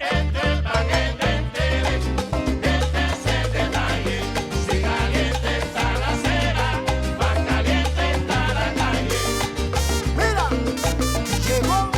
Entre pa' que te enteres, este es el detalle. Si caliente está la cera, más caliente está la calle. Mira, llegó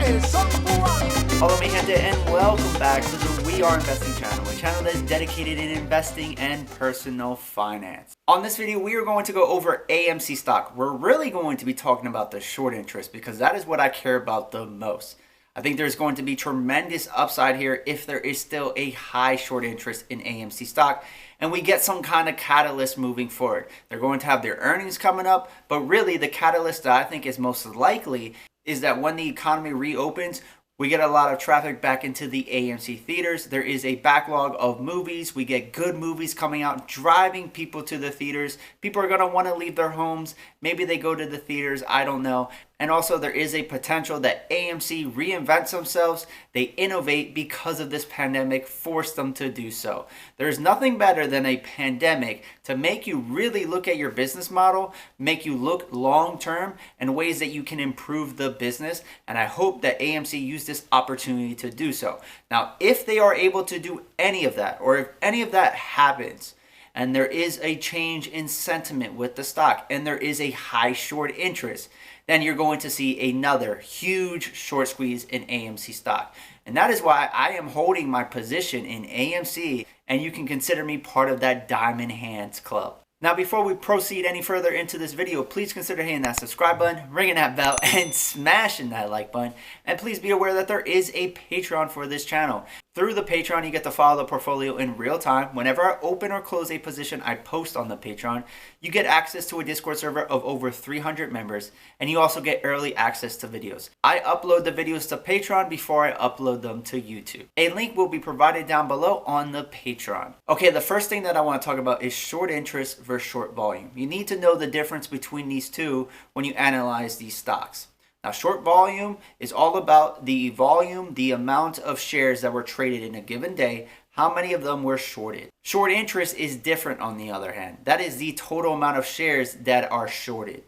el sol cubano. Hello, mi gente, and welcome back to the We Are Investing channel, a channel that is dedicated in investing and personal finance. On this video, we are going to go over AMC stock. We're really going to be talking about the short interest because that is what I care about the most. I think there's going to be tremendous upside here if there is still a high short interest in AMC stock and we get some kind of catalyst moving forward. They're going to have their earnings coming up, but really the catalyst that I think is most likely is that when the economy reopens, we get a lot of traffic back into the AMC theaters. There is a backlog of movies. We get good movies coming out, driving people to the theaters. People are going to want to leave their homes. Maybe they go to the theaters. I don't know. And also there is a potential that AMC reinvents themselves. They innovate because of this pandemic, forced them to do so. There's nothing better than a pandemic to make you really look at your business model, make you look long term and ways that you can improve the business. And I hope that AMC used this opportunity to do so. Now, if they are able to do any of that, or if any of that happens, and there is a change in sentiment with the stock, and there is a high short interest, then you're going to see another huge short squeeze in AMC stock. And that is why I am holding my position in AMC, and you can consider me part of that Diamond Hands Club. Now, before we proceed any further into this video, please consider hitting that subscribe button, ringing that bell, and smashing that like button. And please be aware that there is a Patreon for this channel. Through the Patreon, you get to follow the portfolio in real time. Whenever I open or close a position, I post on the Patreon. You get access to a Discord server of over 300 members, and you also get early access to videos. I upload the videos to Patreon before I upload them to YouTube. A link will be provided down below on the Patreon. Okay, the first thing that I want to talk about is short interest versus short volume. You need to know the difference between these two when you analyze these stocks. Now, short volume is all about the volume, the amount of shares that were traded in a given day, how many of them were shorted. Short interest is different on the other hand. That is the total amount of shares that are shorted.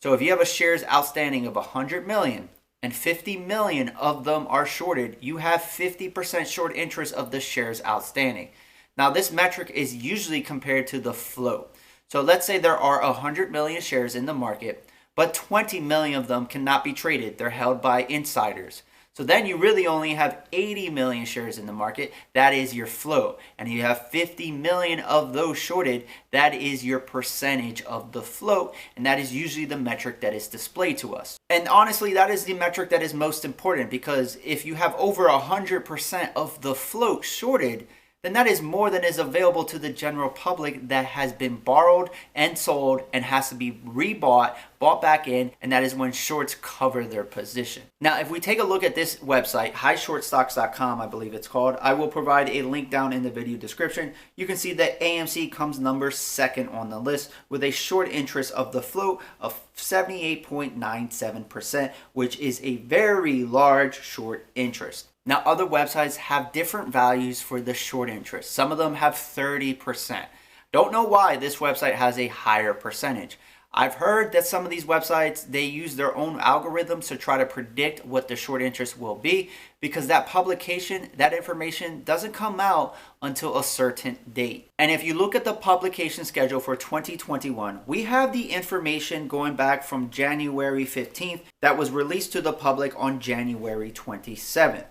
So if you have a shares outstanding of 100 million and 50 million of them are shorted, you have 50% short interest of the shares outstanding. Now, this metric is usually compared to the float. So let's say there are 100 million shares in the market, but 20 million of them cannot be traded. They're held by insiders. So then you really only have 80 million shares in the market. That is your float. And you have 50 million of those shorted. That is your percentage of the float. And that is usually the metric that is displayed to us. And honestly, that is the metric that is most important, because if you have over 100% of the float shorted, then that is more than is available to the general public that has been borrowed and sold and has to be rebought, bought back in, and that is when shorts cover their position. Now, if we take a look at this website, highshortstocks.com, I believe it's called, I will provide a link down in the video description. You can see that AMC comes number second on the list with a short interest of the float of 78.97%, which is a very large short interest. Now, other websites have different values for the short interest. Some of them have 30%. Don't know why this website has a higher percentage. I've heard that some of these websites, they use their own algorithms to try to predict what the short interest will be, because that publication, that information doesn't come out until a certain date. And if you look at the publication schedule for 2021, we have the information going back from January 15th that was released to the public on January 27th.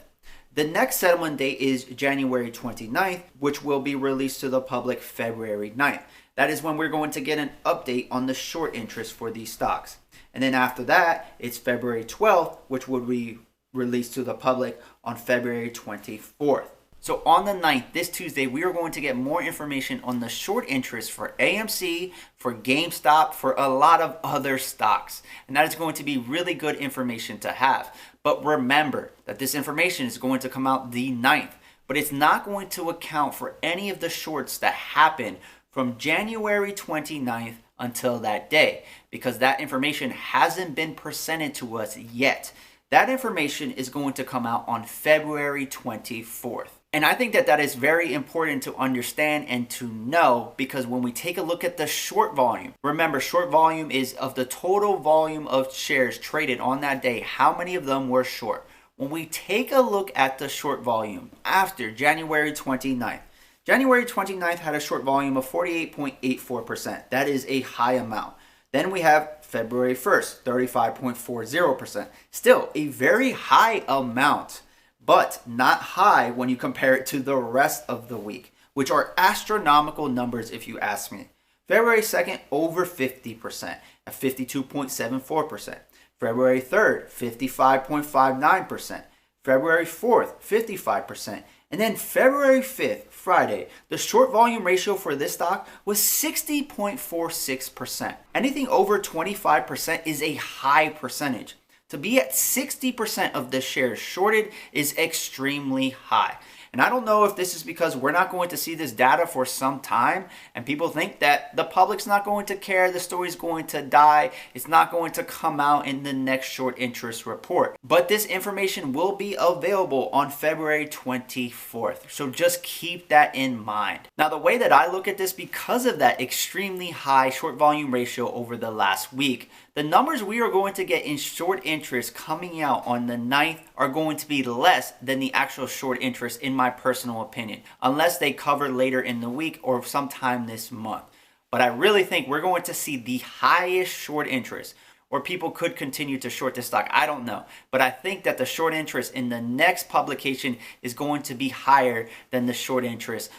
The next settlement date is January 29th, which will be released to the public February 9th. That is when we're going to get an update on the short interest for these stocks. And then after that, it's February 12th, which will be released to the public on February 24th. So on the 9th, this Tuesday, we are going to get more information on the short interest for AMC, for Gamestop, for a lot of other stocks. And that is going to be really good information to have. But remember that this information is going to come out the 9th. But it's not going to account for any of the shorts that happen from January 29th until that day, because that information hasn't been presented to us yet. That information is going to come out on February 24th. And I think that that is very important to understand and to know, because when we take a look at the short volume, remember, short volume is of the total volume of shares traded on that day, how many of them were short. when we take a look at the short volume after January 29th, January 29th had a short volume of 48.84%. That is a high amount. Then we have February 1st, 35.40%. Still a very high amount, but not high when you compare it to the rest of the week, which are astronomical numbers if you ask me. February 2nd, over 50% at 52.74%. February 3rd, 55.59%. February 4th, 55%. And then February 5th, Friday, the short volume ratio for this stock was 60.46%. Anything over 25% is a high percentage. To be at 60% of the shares shorted is extremely high. And I don't know if this is because we're not going to see this data for some time and people think that the public's not going to care, the story's going to die, it's not going to come out in the next short interest report. But this information will be available on February 24th. So just keep that in mind. Now, the way that I look at this, because of that extremely high short volume ratio over the last week, the numbers we are going to get in short interest coming out on the 9th are going to be less than the actual short interest, in my personal opinion, unless they cover later in the week or sometime this month. But I really think we're going to see the highest short interest, or people could continue to short this stock. I don't know. But I think that the short interest in the next publication is going to be higher than the short interest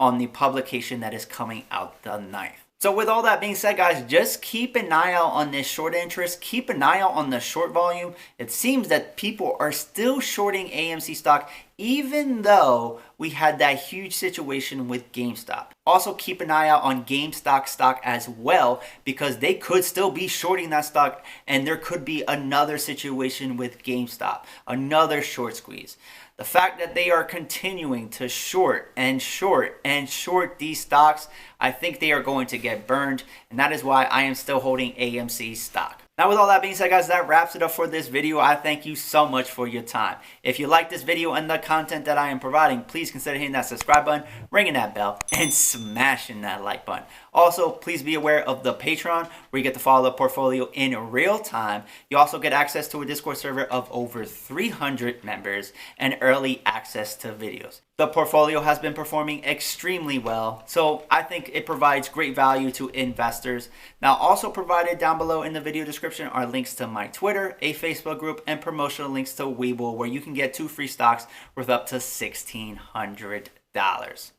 on the publication that is coming out the 9th. So with all that being said, guys, just keep an eye out on this short interest. Keep an eye out on the short volume. It seems that people are still shorting AMC stock, even though we had that huge situation with GameStop. Also, keep an eye out on Gamestop stock as well, because they could still be shorting that stock, and there could be another situation with GameStop, another short squeeze. The fact that they are continuing to short and short and short these stocks, I think they are going to get burned, and that is why I am still holding AMC stock. Now, with all that being said, guys, that wraps it up for this video. I thank you so much for your time. If you like this video and the content that I am providing, please consider hitting that subscribe button, ringing that bell, and smashing that like button. Also, please be aware of the Patreon, where you get to follow the portfolio in real time. You also get access to a Discord server of over 300 members and early access to videos. The portfolio has been performing extremely well, so I think it provides great value to investors. Now, also provided down below in the video description are links to my Twitter, a Facebook group, and promotional links to Webull, where you can get 2 free stocks worth up to $1,600.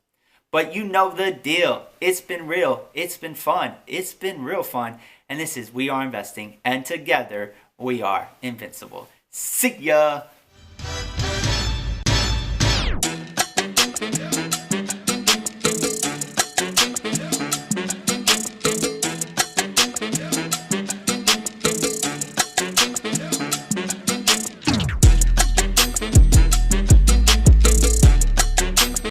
But you know the deal. It's been real. It's been fun. It's been real fun. And this is We Are Investing, and together we are invincible. See ya!